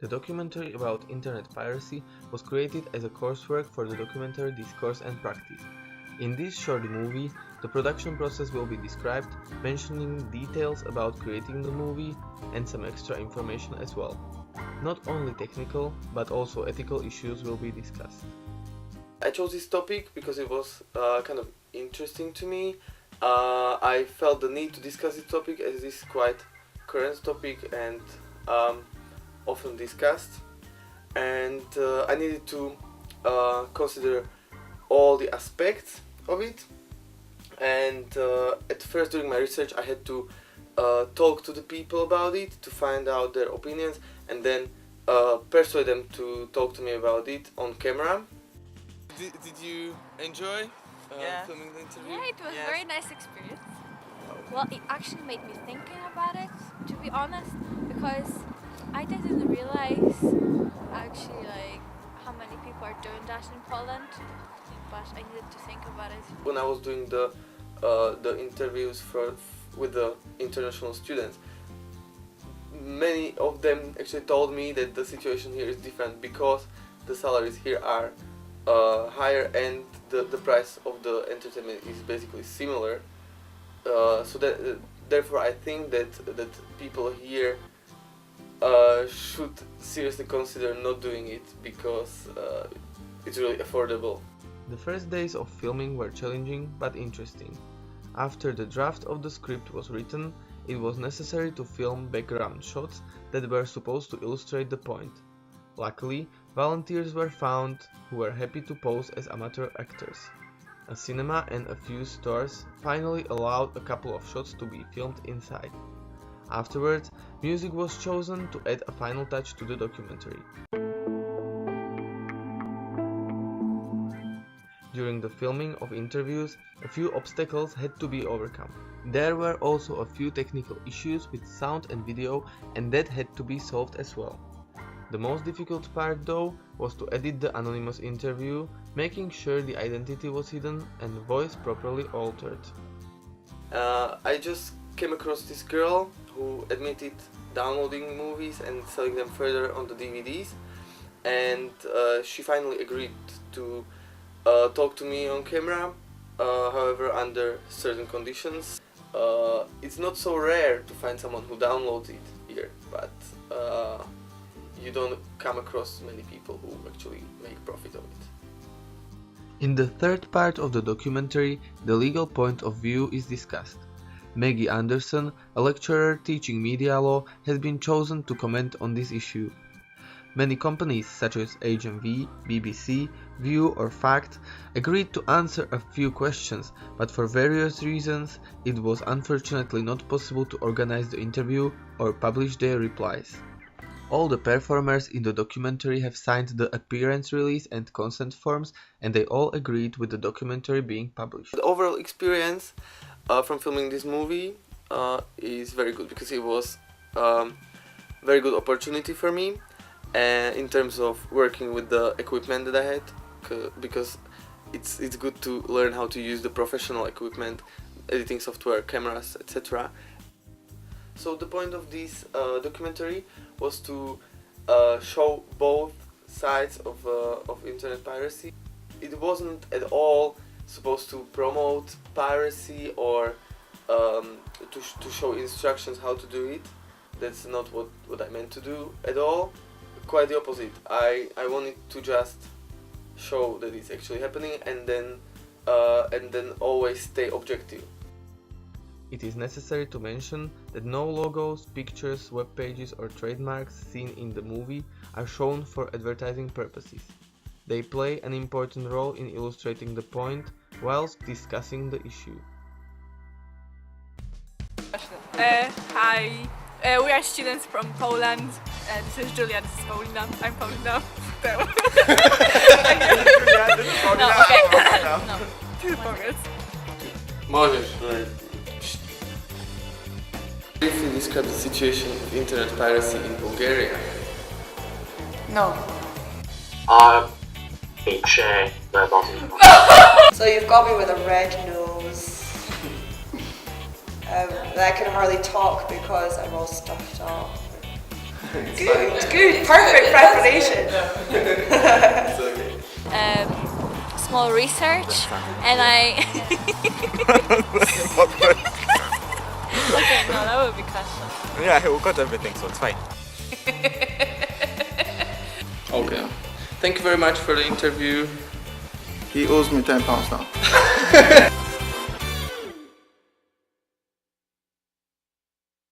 The documentary about internet piracy was created as a coursework for the documentary Discourse and Practice. In this short movie, the production process will be described, mentioning details about creating the movie and some extra information as well. Not only technical, but also ethical issues will be discussed. I chose this topic because it was kind of interesting to me. I felt the need to discuss this topic as it is quite current topic and often discussed, and I needed to consider all the aspects of it. And at first, during my research, I had to talk to the people about it to find out their opinions, and then persuade them to talk to me about it on camera. Did you enjoy filming the interview? Yeah, it was a very nice experience. Well, it actually made me thinking about it, to be honest, because I didn't realize actually how many people are doing that in Poland, but I needed to think about it. When I was doing the interviews with the international students, many of them actually told me that the situation here is different because the salaries here are higher and the price of the entertainment is basically similar. So that therefore I think that people here should seriously consider not doing it because it's really affordable. The first days of filming were challenging but interesting. After the draft of the script was written, it was necessary to film background shots that were supposed to illustrate the point. Luckily, volunteers were found who were happy to pose as amateur actors. A cinema and a few stores finally allowed a couple of shots to be filmed inside. Afterwards, music was chosen to add a final touch to the documentary. During the filming of interviews, a few obstacles had to be overcome. There were also a few technical issues with sound and video, and that had to be solved as well. The most difficult part though was to edit the anonymous interview, making sure the identity was hidden and the voice properly altered. I just came across this girl who admitted downloading movies and selling them further on the DVDs, and she finally agreed to talk to me on camera, however under certain conditions. It's not so rare to find someone who downloads it here, but you don't come across many people who actually make profit of it. In the third part of the documentary, the legal point of view is discussed. Maggie Anderson, a lecturer teaching media law, has been chosen to comment on this issue. Many companies such as HMV, BBC, View or Fact agreed to answer a few questions, but for various reasons it was unfortunately not possible to organize the interview or publish their replies. All the performers in the documentary have signed the appearance release and consent forms, and they all agreed with the documentary being published. The overall experience from filming this movie is very good because it was very good opportunity for me in terms of working with the equipment that I had, because it's good to learn how to use the professional equipment, editing software, cameras, etc. So the point of this documentary was to show both sides of internet piracy. It wasn't at all supposed to promote piracy or to show instructions how to do it. That's not what I meant to do at all. Quite the opposite. I wanted to just show that it's actually happening and then always stay objective. It is necessary to mention that no logos, pictures, web pages or trademarks seen in the movie are shown for advertising purposes. They play an important role in illustrating the point whilst discussing the issue. Hi, we are students from Poland. This is Julia, this is Paulina. I'm Paulina. No, okay. No. Ty powiedz. Możesz. Briefly describe the situation of internet piracy in Bulgaria. No. Big share, robots. So you've got me with a red nose. I can hardly talk because I'm all stuffed up. Good. Perfect preparation. It's okay. Small research, and I. Okay, no, that would be question. Yeah, we got everything, so it's fine. Okay. Thank you very much for the interview. He owes me £10 now.